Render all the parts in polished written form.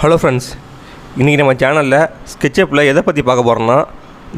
Hello friends, இன்றைக்கி நம்ம சேனலில் ஸ்கெட்சப்பில் எதை பற்றி பார்க்க போகிறோம்னா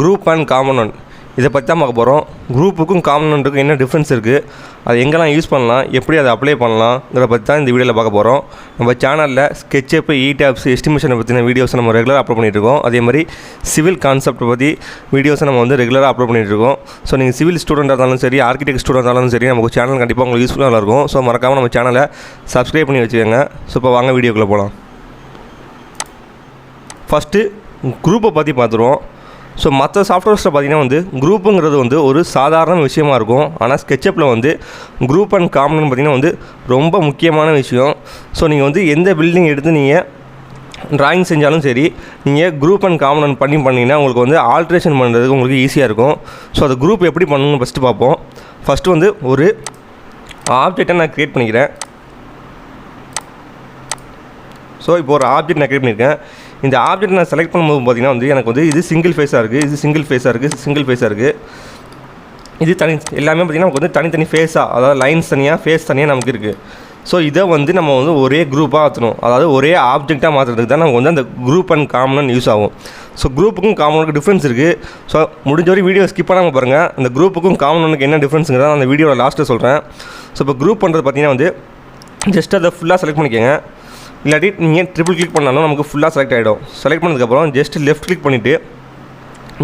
குரூப் அண்ட் காம்பனன்ட் இதை பற்றி தான் பார்க்க போகிறோம். குரூப்புக்கும் காம்பனன்ட்டுக்கும் என்ன டிஃப்ரென்ஸ் இருக்குது, அது எங்கெல்லாம் யூஸ் பண்ணலாம், எப்படி அதை அப்ளை பண்ணலாம்ங்கிற பற்றி தான் இந்த வீடியோவில் பார்க்க போகிறோம். நம்ம சேனலில் ஸ்கெட்சப், இ-டேப்ஸ், எஸ்டிமேஷனை பற்றின வீடியோஸை நம்ம ரெகுலராக அப்லோட் பண்ணிகிட்ருக்கோம். அதே மாதிரி சிவில் கான்செப்ட் பற்றி வீடியோஸை நம்ம வந்து ரெகுலராக அப்லோட் பண்ணிகிட்ருக்கோம். ஸோ நீங்கள் சிவில் ஸ்டூடெண்ட்டாக இருந்தாலும் சரி, ஆர்கிடெக்ட் ஸ்டூடெண்ட் இருந்தாலும் சரி, நமக்கு சேனல் கண்டிப்பாக உங்களுக்கு யூஸ்ஃபுல்லாக இருக்கும். ஸோ மறக்காமல் நம்ம சேனலை சப்ஸ்கிரைப் பண்ணி வச்சுக்கோங்க. ஸோ இப்போ வாங்க வீடியோக்குள்ளே போகலாம். ஃபஸ்ட்டு குரூப்பை பற்றி பார்த்துருவோம். ஸோ மற்ற சாஃப்ட்வேர்ஸில் பார்த்திங்கன்னா வந்து குரூப்புங்கிறது வந்து ஒரு சாதாரண விஷயமா இருக்கும். ஆனால் ஸ்கெட்சப்பில் வந்து குரூப் அண்ட் காம்பனன்ட் பார்த்திங்கன்னா வந்து ரொம்ப முக்கியமான விஷயம். ஸோ நீங்கள் வந்து எந்த பில்டிங் எடுத்து நீங்கள் ட்ராயிங் செஞ்சாலும் சரி, நீங்கள் குரூப் அண்ட் காம்பனன்ட் பண்ணிங்கன்னா உங்களுக்கு வந்து ஆல்ட்ரேஷன் பண்ணுறதுக்கு உங்களுக்கு ஈஸியாக இருக்கும். ஸோ அது குரூப் எப்படி பண்ணணும்னு ஃபஸ்ட்டு பார்ப்போம். ஃபஸ்ட்டு வந்து ஒரு ஆப்ஜெக்டை நான் க்ரியேட் பண்ணிக்கிறேன். ஸோ இப்போ ஒரு ஆப்ஜெக்ட் நான் க்ரியேட் பண்ணியிருக்கேன். இந்த ஆப்ஜெக்ட் நான் செலக்ட் பண்ணும்போது பார்த்திங்கன்னா வந்து எனக்கு வந்து இது சிங்கிள் ஃபேஸாக இருக்குது, இது சிங்கிள் ஃபேஸாக இருக்குது, சிங்கிள் ஃபேஸாக இருக்குது. இது எல்லாமே பார்த்திங்கன்னா நமக்கு வந்து தனித்தனி ஃபேஸாக, அதாவது லைன்ஸ் தனியாக, ஃபேஸ் தனியாக நமக்கு இருக்குது. ஸோ இதை வந்து நம்ம வந்து ஒரே குரூப்பாக மாற்றணும், அதாவது ஒரே ஆப்ஜெக்டாக மாற்றுறதுக்கு தான் நமக்கு வந்து அந்த குரூப் அண்ட் காம்பனன்ட் யூஸ் ஆகும். ஸோ குரூப்புக்கும் காம்பனன்ட்டுக்கும் டிஃப்ரென்ஸ் இருக்குது. ஸோ முடிஞ்ச வரை வீடியோ ஸ்கிப் பண்ணாமல் பாருங்கள். அந்த குரூப்புக்கும் காம்பனன்ட்டுக்கு என்ன டிஃப்ரென்ஸுங்கிறத அந்த வீடியோவில் லாஸ்ட்டில் சொல்கிறேன். ஸோ இப்போ குரூப் பண்ணுறது பார்த்திங்கன்னா வந்து ஜஸ்ட் அதை ஃபுல்லாக செலக்ட் பண்ணிக்கோங்க. இல்லாட்டி நீங்கள் ட்ரிபிள் கிளிக் பண்ணாலும் நமக்கு ஃபுல்லாக செலக்ட் ஆகிடும். செலக்ட் பண்ணதுக்கப்புறம் ஜஸ்ட் லெஃப்ட் கிளிக் பண்ணிவிட்டு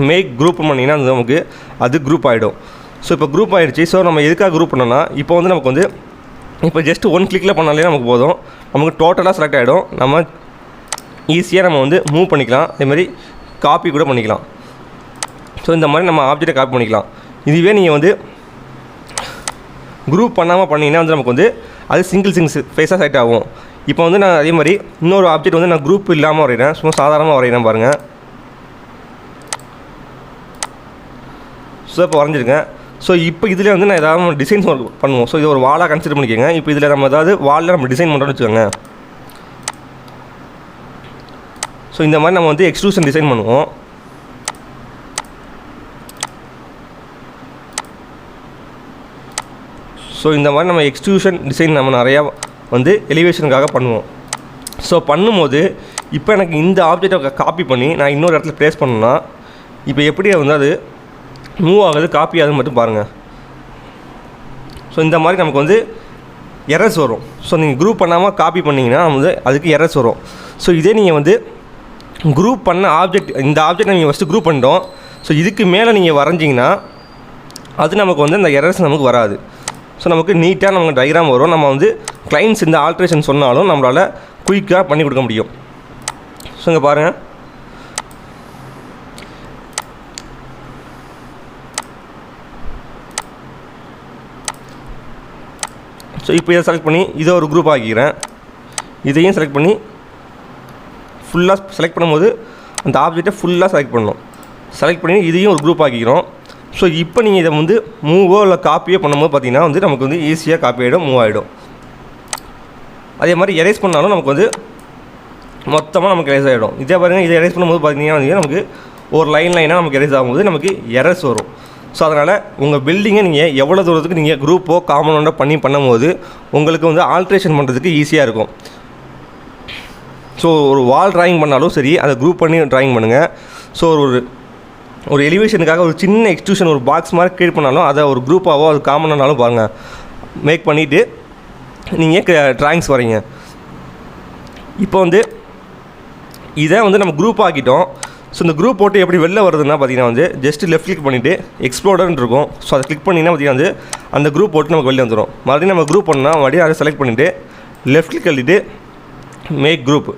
மேக் குரூப் பண்ணிங்கன்னா அது நமக்கு அது குரூப் ஆகிடும். ஸோ இப்போ குரூப் ஆகிடுச்சு. ஸோ நம்ம எதுக்காக குரூப் பண்ணோன்னா, இப்போ வந்து நமக்கு வந்து இப்போ ஜஸ்ட் ஒன் கிளிக்கில் பண்ணாலே நமக்கு போதும், நமக்கு டோட்டலாக செலக்ட் ஆகிடும். நம்ம ஈஸியாக நம்ம வந்து மூவ் பண்ணிக்கலாம். அதேமாதிரி காப்பி கூட பண்ணிக்கலாம். ஸோ இந்த மாதிரி நம்ம ஆப்ஜெக்டை காப்பி பண்ணிக்கலாம். இதுவே நீங்கள் வந்து குரூப் பண்ணாமல் பண்ணிங்கன்னா வந்து நமக்கு வந்து அது சிங்கிள் ஃபேஸாக செலக்ட் ஆகும். இப்போ வந்து நான் அதே மாதிரி இன்னொரு ஆப்ஜெக்ட் வந்து நான் குரூப் இல்லாமல் வரைகிறேன், சும்மா சாதாரணமாக வரைகிறேன் பாருங்கள். ஸோ இப்போ வரைஞ்சிருக்கேன். ஸோ இப்போ இதில் வந்து நான் ஏதாவது டிசைன்ஸ் பண்ணுவோம். ஸோ இது ஒரு வாலாக கன்சிடர் பண்ணிக்கோங்க. இப்போ இதில் நம்ம ஏதாவது வாலில் நம்ம டிசைன் பண்ணுறோன்னு வச்சுக்கோங்க. ஸோ இந்த மாதிரி நம்ம வந்து எக்ஸ்ட்ரூஷன் டிசைன் பண்ணுவோம். ஸோ இந்த மாதிரி நம்ம எக்ஸ்ட்ரூஷன் டிசைன் நம்ம நிறையா வந்து எலிவேஷனுக்காக பண்ணுவோம். ஸோ பண்ணும்போது இப்போ எனக்கு இந்த ஆப்ஜெக்டை காப்பி பண்ணி நான் இன்னொரு இடத்துல ப்ளேஸ் பண்ணணும்னா இப்போ எப்படி வந்து அது மூவ் ஆகுது, காப்பி ஆகுது மட்டும் பாருங்கள். ஸோ இந்த மாதிரி நமக்கு வந்து எரர்ஸ் வரும். ஸோ நீங்கள் குரூப் பண்ணாமல் காப்பி பண்ணிங்கன்னா வந்து அதுக்கு எரர்ஸ் வரும். ஸோ இதே நீங்கள் வந்து குரூப் பண்ண ஆப்ஜெக்ட், இந்த ஆப்ஜெக்ட் நீங்கள் ஃபஸ்ட்டு குரூப் பண்ணிட்டோம். ஸோ இதுக்கு மேலே நீங்கள் வரைஞ்சிங்கன்னா அது நமக்கு வந்து அந்த எரர்ஸ் நமக்கு வராது. ஸோ நமக்கு நீட்டாக நமக்கு டயக்ராம் வரும். நம்ம வந்து கிளைண்ட்ஸ் இந்த ஆல்ட்ரேஷன் சொன்னாலும் நம்மளால் குயிக்காக பண்ணி கொடுக்க முடியும். ஸோ இங்கே பாருங்கள், ஸோ இப்போ இதை செலக்ட் பண்ணி இதை ஒரு குரூப் ஆக்கிக்கிறேன். இதையும் செலக்ட் பண்ணி ஃபுல்லாக செலக்ட் பண்ணும்போது அந்த ஆப்ஜெக்டை ஃபுல்லாக செலக்ட் பண்ணணும். செலக்ட் பண்ணி இதையும் ஒரு குரூப் ஆக்கிக்கிறோம். ஸோ இப்போ நீங்கள் இதை வந்து மூவோ இல்லை காப்பியோ பண்ணும்போது பார்த்திங்கன்னா வந்து நமக்கு வந்து ஈஸியாக காப்பி ஆகிடும், மூவ் ஆகிடும். அதே மாதிரி எரேஸ் பண்ணாலும் நமக்கு வந்து மொத்தமாக நமக்கு எரேஸ் ஆகிடும். இதே பாருங்கள், இதை எரேஸ் பண்ணும்போது பார்த்திங்கன்னா வந்து நமக்கு ஒரு லைனாக நமக்கு எரேஸ் ஆகும்போது நமக்கு எரர்ஸ் வரும். ஸோ அதனால் உங்கள் பில்டிங்கை நீங்கள் எவ்வளோ தூரத்துக்கு நீங்கள் குரூப்போ காம்பனண்ட்டோ பண்ணும்போது உங்களுக்கு வந்து ஆல்ட்ரேஷன் பண்ணுறதுக்கு ஈஸியாக இருக்கும். ஸோ ஒரு வால் ட்ராயிங் பண்ணாலும் சரி, அதை குரூப் பண்ணி ட்ராயிங் பண்ணுங்கள். ஸோ ஒரு எலிவேஷனுக்காக ஒரு சின்ன எக்ஸ்ட்ரூஷன், ஒரு பாக்ஸ் மாதிரி க்ரியேட் பண்ணாலும் அதை ஒரு குரூப்பாகவோ அது காமனானாலும் பாருங்கள் மேக் பண்ணிவிட்டு நீங்கள் ட்ராயிங்ஸ் வரீங்க. இப்போ வந்து இதை வந்து நம்ம குரூப் ஆக்கிட்டோம். ஸோ இந்த குரூப் போட்டு எப்படி வெளில வருதுன்னா பார்த்திங்கன்னா வந்து ஜஸ்ட் லெஃப்ட் கிளிக் பண்ணிவிட்டு எக்ஸ்ப்ளோரர்னு இருக்கும். ஸோ அதை கிளிக் பண்ணிங்கன்னா பார்த்திங்கன்னா வந்து அந்த குரூப் போட்டு நமக்கு வெளில வந்துடும். மறுபடியும் நம்ம குரூப் பண்ணால் மறுபடியும் அதை செலக்ட் பண்ணிவிட்டு லெஃப்ட் கிளிக் பண்ணிவிட்டு மேக் குரூப்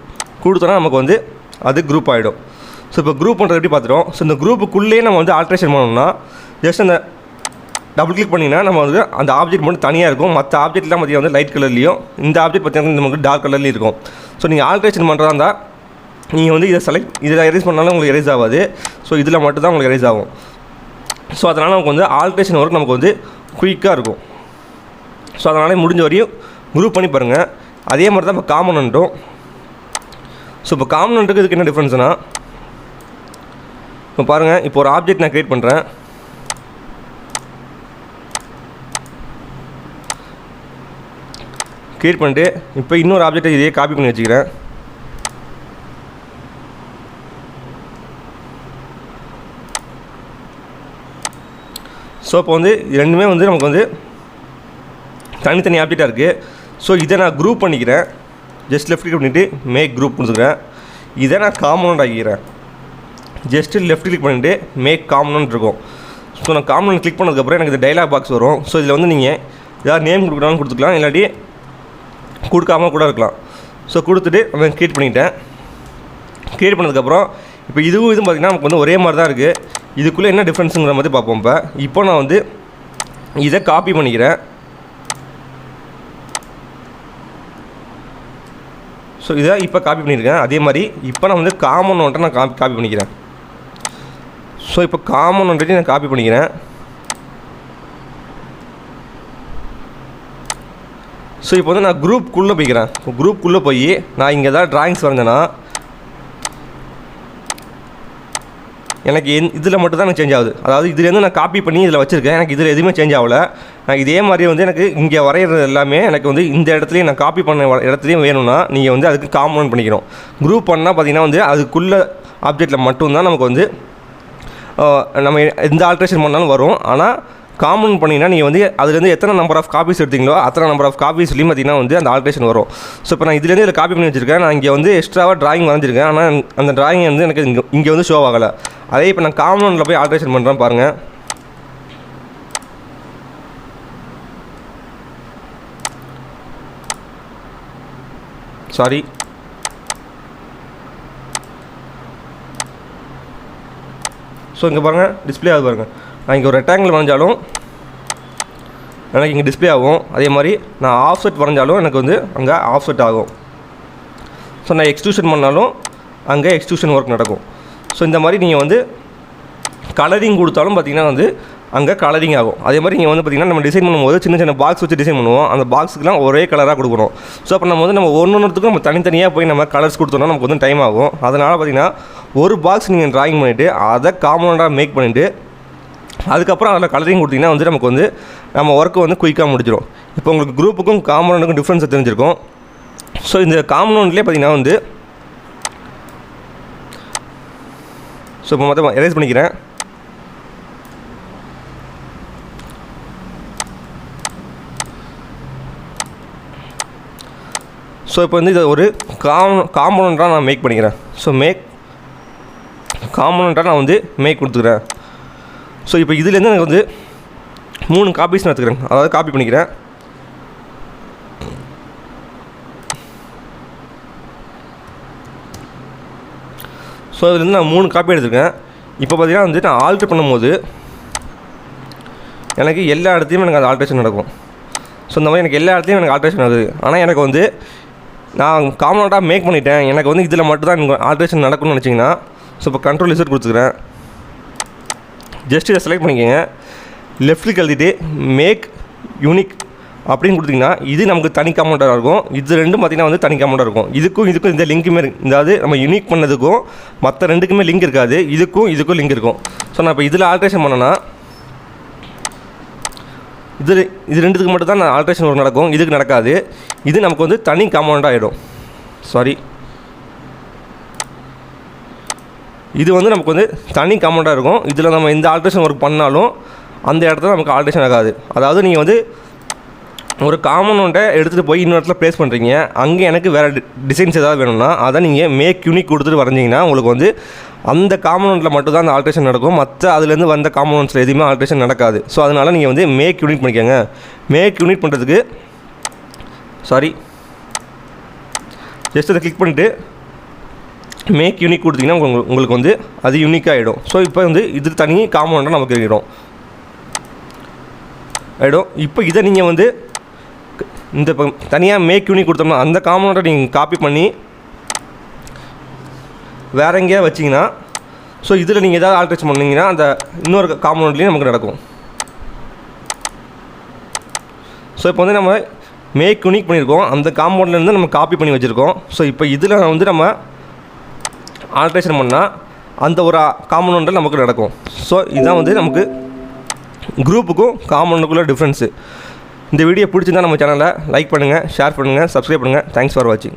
கொடுத்தோன்னா நமக்கு வந்து அது குரூப் ஆகிடும். ஸோ இப்போ குரூப் பண்ணுறது எப்படி பார்த்துட்டோம். ஸோ இந்த குரூப்புக்குள்ளேயே நம்ம வந்து ஆல்ட்ரேஷன் பண்ணணும்னா ஜஸ்ட் அந்த டபுள் கிளிக் பண்ணிங்கன்னா நம்ம வந்து அந்த ஆப்ஜெக்ட் மட்டும் தனியாக இருக்கும். மற்ற ஆப்ஜெக்ட்லாம் பார்த்திங்கன்னா வந்து லைட் கலர்லேயும், இந்த ஆப்ஜெக்ட் பார்த்திங்கன்னா நமக்கு டார்க் கலர்லேயும் இருக்கும். ஸோ நீங்கள் ஆல்ட்ரேஷன் பண்ணுறதா இருந்தால் நீங்கள் வந்து இதில் எரேஸ் பண்ணாலும் உங்களுக்கு எரேஸ் ஆகாது. ஸோ இதில் மட்டும் தான் உங்களுக்கு எரேஸ் ஆகும். ஸோ அதனால் நமக்கு வந்து ஆல்ட்ரேஷன் ஒர்க் நமக்கு வந்து குயிக்காக இருக்கும். ஸோ அதனால் முடிஞ்ச வரையும் குரூப் பண்ணி பாருங்கள். அதே மாதிரி தான் இப்போ காம்பனண்ட்டும். ஸோ இப்போ காம்பனண்ட்டுக்கு இதுக்கு என்ன டிஃப்ரென்ஸ்னால், இப்போ பாருங்கள், இப்போ ஒரு ஆப்ஜெக்ட் நான் க்ரியேட் பண்ணுறேன். க்ரியேட் பண்ணிட்டு இப்போ இன்னொரு ஆப்ஜெக்டை இதையே காப்பி பண்ணி வச்சுக்கிறேன். ஸோ இப்போ வந்து ரெண்டுமே வந்து நமக்கு வந்து தனித்தனி ஆப்ஜெக்டாக இருக்குது. ஸோ இதை நான் குரூப் பண்ணிக்கிறேன். ஜஸ்ட் லெஃப்ட் கிளிக் பண்ணிவிட்டு மேக் குரூப் கொடுத்துக்கிறேன். இதை நான் காம்பனண்ட் ஆகிக்கிறேன். ஜஸ்ட்டு லெஃப்ட் கிளிக் பண்ணிவிட்டு மேக் காம்பனண்ட் இருக்கும். ஸோ நான் காம்பனண்ட் கிளிக் பண்ணதுக்கப்புறம் எனக்கு இந்த டைலாக் பாக்ஸ் வரும். ஸோ இதில் வந்து நீங்கள் ஏதாவது நேம் கொடுக்கலாம்னு கொடுத்துக்கலாம், இல்லாட்டி கொடுக்காமல் கூட இருக்கலாம். ஸோ கொடுத்துட்டு நான் க்ரியேட் பண்ணிட்டேன். க்ரியேட் பண்ணதுக்கப்புறம் இப்போ இதுவும் பார்த்திங்கன்னா நமக்கு வந்து ஒரே மாதிரி தான் இருக்குது. இதுக்குள்ளே என்ன டிஃப்ரென்ஸுங்கிற மாதிரி பார்ப்போம். இப்போ நான் வந்து இதை காப்பி பண்ணிக்கிறேன். ஸோ இதை இப்போ காப்பி பண்ணியிருக்கேன். அதே மாதிரி இப்போ நான் வந்து காமன் ஒன்றை நான் காப்பி பண்ணிக்கிறேன். ஸோ இப்போ காமன் ஒன்றையும் நான் காப்பி பண்ணிக்கிறேன். ஸோ இப்போ வந்து நான் குரூப்புக்குள்ளே போய்க்கிறேன். குரூப்புக்குள்ளே போய் நான் இங்கே தான் ட்ராயிங்ஸ் வரைஞ்சேன்னா எனக்கு இதில் மட்டும் தான் எனக்கு சேஞ்ச் ஆகுது. அதாவது இதுலேருந்து நான் காப்பி பண்ணி இதில் வச்சுருக்கேன். எனக்கு இதில் எதுவுமே சேஞ்ச் ஆகலை. நான் இதே மாதிரி வந்து எனக்கு இங்கே வரைகிறது எல்லாமே எனக்கு வந்து இந்த இடத்துலையும் நான் காப்பி பண்ண இடத்துலையும் வேணும்னா நீங்கள் வந்து அதுக்கு காம்பனண்ட் பண்ணிக்கணும். குரூப் பண்ணால் பார்த்திங்கன்னா வந்து அதுக்குள்ளே ஆப்ஜெக்டில் மட்டும்தான் நமக்கு வந்து நம்ம எந்த ஆல்ட்ரேஷன் பண்ணாலும் வரும். ஆனால் காமன் பண்ணிங்கன்னா நீங்கள் வந்து அதுலேருந்து எத்தனை நம்பர் ஆஃப் காப்பீஸ் எடுத்தீங்களோ அத்தனை நம்பர் ஆஃப் காப்பீஸ்லையும் பார்த்திங்கன்னா வந்து அந்த ஆல்ட்ரேஷன் வரும். ஸோ இப்போ நான் இதுலேருந்து இதில் காப்பி பண்ணி வச்சுருக்கேன். நான் இங்கே வந்து எக்ஸ்ட்ராவாக ட்ராயிங் வரைஞ்சிருக்கேன். ஆனால் அந்த ட்ராயிங் வந்து எனக்கு இங்கே வந்து ஷோ ஆகலை. அதே இப்போ நான் காமனில் போய் ஆல்ட்ரேஷன் பண்ணுறேன் பாருங்கள். சாரி, ஸோ இங்கே பாருங்கள் டிஸ்பிளே ஆகுது பாருங்கள். நான் இங்கே ஒரு ரெக்டாங்கிள் வரைஞ்சாலும் எனக்கு இங்கே டிஸ்பிளே ஆகும். அதே மாதிரி நான் ஆஃப்செட் வரைஞ்சாலும் எனக்கு வந்து அங்கே ஆஃப்செட் ஆகும். ஸோ நான் எக்ஸ்ட்ரூஷன் பண்ணாலும் அங்கே எக்ஸ்ட்ரூஷன் ஒர்க் நடக்கும். ஸோ இந்த மாதிரி நீங்கள் வந்து கலரிங் கொடுத்தாலும் பார்த்திங்கன்னா வந்து அங்கே கலரிங் ஆகும். அதே மாதிரி நீங்கள் வந்து பார்த்திங்கன்னா நம்ம டிசைன் பண்ணும்போது சின்ன சின்ன பாக்ஸ் வச்சு டிசைன் பண்ணுவோம். அந்த பாக்ஸுக்குலாம் ஒரே கலராக கொடுக்கணும். ஸோ அப்போ நம்ம வந்து நம்ம ஒன்றுத்துக்கும் நம்ம தனித்தனியாக போய் நம்ம கலர்ஸ் கொடுத்தோம்னா நமக்கு வந்து டைம் ஆகும். அதனால் பார்த்திங்கன்னா ஒரு பாக்ஸ் நீங்கள் ட்ராயிங் பண்ணிவிட்டு அதை காம்பனண்டாக மேக் பண்ணிவிட்டு அதுக்கப்புறம் அதில் கலரிங் கொடுத்திங்கன்னா வந்து நமக்கு வந்து நம்ம ஒர்க்கு வந்து குயிக்காக முடிச்சிடும். இப்போ உங்களுக்கு குரூப்புக்கும் காம்பனண்ட்டுக்கும் டிஃப்ரென்ஸை தெரிஞ்சிருக்கும். ஸோ இந்த காம்பனண்ட்லேயே பார்த்திங்கன்னா வந்து ஸோ இப்போ மொத்தம் எரேஸ் பண்ணிக்கிறேன். ஸோ இப்போ வந்து இதை ஒரு காம்பனண்ட்டாக நான் மேக் பண்ணிக்கிறேன். ஸோ காம்பனண்ட்டாக நான் வந்து மேக் கொடுத்துக்கிறேன். ஸோ இப்போ இதுலேருந்து எனக்கு வந்து 3 காப்பீஸ் நான் எடுத்துக்கிறேன். அதாவது காப்பி பண்ணிக்கிறேன். ஸோ இதுலேருந்து நான் 3 காப்பி எடுத்துருக்கேன். இப்போ பார்த்திங்கன்னா வந்து நான் ஆல்ட்ரு பண்ணும்போது எனக்கு எல்லா இடத்துலையும் எனக்கு அது ஆல்ட்ரேஷன் நடக்கும். ஸோ இந்த மாதிரி எனக்கு எல்லா இடத்துலையும் எனக்கு ஆல்ட்ரேஷன் ஆகுது. ஆனால் எனக்கு வந்து நான் காம்பனண்ட்டாக மேக் பண்ணிட்டேன், எனக்கு வந்து இதில் மட்டும் தான் ஆல்ட்ரேஷன் நடக்கும்னு நினச்சிங்கன்னா ஸோ இப்போ கண்ட்ரோல் இசட் கொடுத்துக்கிறேன். ஜஸ்ட் இதை செலக்ட் பண்ணிக்கோங்க. லெஃப்ட் கிளிக் எழுதிட்டு மேக் யூனிக் அப்படின்னு கொடுத்திங்கன்னா இது நமக்கு தனி காம்பனண்ட்டாக இருக்கும். இது ரெண்டும் பார்த்திங்கன்னா வந்து தனி காம்பனண்ட்டாக இருக்கும். இதுக்கும் இந்த லிங்க்குமே அதாவது நம்ம யூனிக் பண்ணதுக்கும் மற்ற ரெண்டுக்குமே லிங்க் இருக்காது. இதுக்கும் லிங்க் இருக்கும். ஸோ நான் இப்போ இதில் ஆல்ட்ரேஷன் பண்ணேன்னா இது ரெண்டுத்துக்கு மட்டும் தான் நான் ஆல்ட்ரேஷன் ஒர்க் நடக்கும். இதுக்கு நடக்காது. இது நமக்கு வந்து தனி காம்பனண்ட்டாக ஆகிடும். சாரி, இது வந்து நமக்கு வந்து தனி காம்பனண்ட்டாக இருக்கும். இதில் நம்ம எந்த ஆல்ட்ரேஷன் ஒர்க் பண்ணாலும் அந்த இடத்துல நமக்கு ஆல்ட்ரேஷன் ஆகாது. அதாவது நீங்கள் வந்து ஒரு காம்பனண்ட்டை எடுத்துகிட்டு போய் இன்னொரு இடத்துல ப்ளேஸ் பண்ணுறீங்க. அங்கே எனக்கு வேறு டிசைன்ஸ் ஏதாவது வேணும்னா அதை நீங்கள் மேக் யூனிக் கொடுத்துட்டு வரைஞ்சிங்கன்னா உங்களுக்கு வந்து அந்த காம்பனண்ட்டில் மட்டும் தான் அந்த ஆல்ட்ரேஷன் நடக்கும். மற்ற அதுலேருந்து வந்த காம்பனண்ட்ஸில் எதுவுமே ஆல்ட்ரேஷன் நடக்காது. ஸோ அதனால் நீங்கள் வந்து மேக் யூனிட் பண்ணிக்கோங்க. மேக் யூனிட் பண்ணுறதுக்கு ஜஸ்ட் அதை கிளிக் பண்ணிவிட்டு மேக் யூனிக் கொடுத்தீங்கன்னா உங்களுக்கு வந்து அது யூனிக்காக ஆகிடும். ஸோ இப்போ வந்து இது தனி காம்பனண்ட்டாக நமக்கு ஆகிடும். இப்போ இதை நீங்கள் வந்து இந்த இப்போ தனியாக மேக் யூனிக் கொடுத்தோம்னா அந்த காம்பனண்ட்டை நீங்கள் காப்பி பண்ணி வேறு எங்கேயா வச்சிங்கன்னா ஸோ இதில் நீங்கள் எதாவது ஆல்ட்ரேஷன் பண்ணிங்கன்னா அந்த இன்னொரு காம்பனண்ட்லேயும் நமக்கு நடக்கும். ஸோ இப்போ வந்து நம்ம மேக் யூனிக் பண்ணியிருக்கோம். அந்த காம்பனண்ட்லேருந்து நம்ம காப்பி பண்ணி வச்சுருக்கோம். ஸோ இப்போ இதில் வந்து நம்ம ஆல்ட்ரேஷன் பண்ணால் அந்த ஒரு காம்பனண்ட்டில் நமக்கு நடக்கும். ஸோ இதுதான் வந்து நமக்கு குரூப்புக்கும் காம்பனண்ட்டுக்குள்ள டிஃப்ரென்ஸு. இந்த வீடியோ பிடிச்சிருந்தால் நம்ம சேனலை லைக் பண்ணுங்கள், ஷேர் பண்ணுங்கள், சப்ஸ்கிரைப் பண்ணுங்கள். தேங்க்ஸ் ஃபார் வாட்சிங்.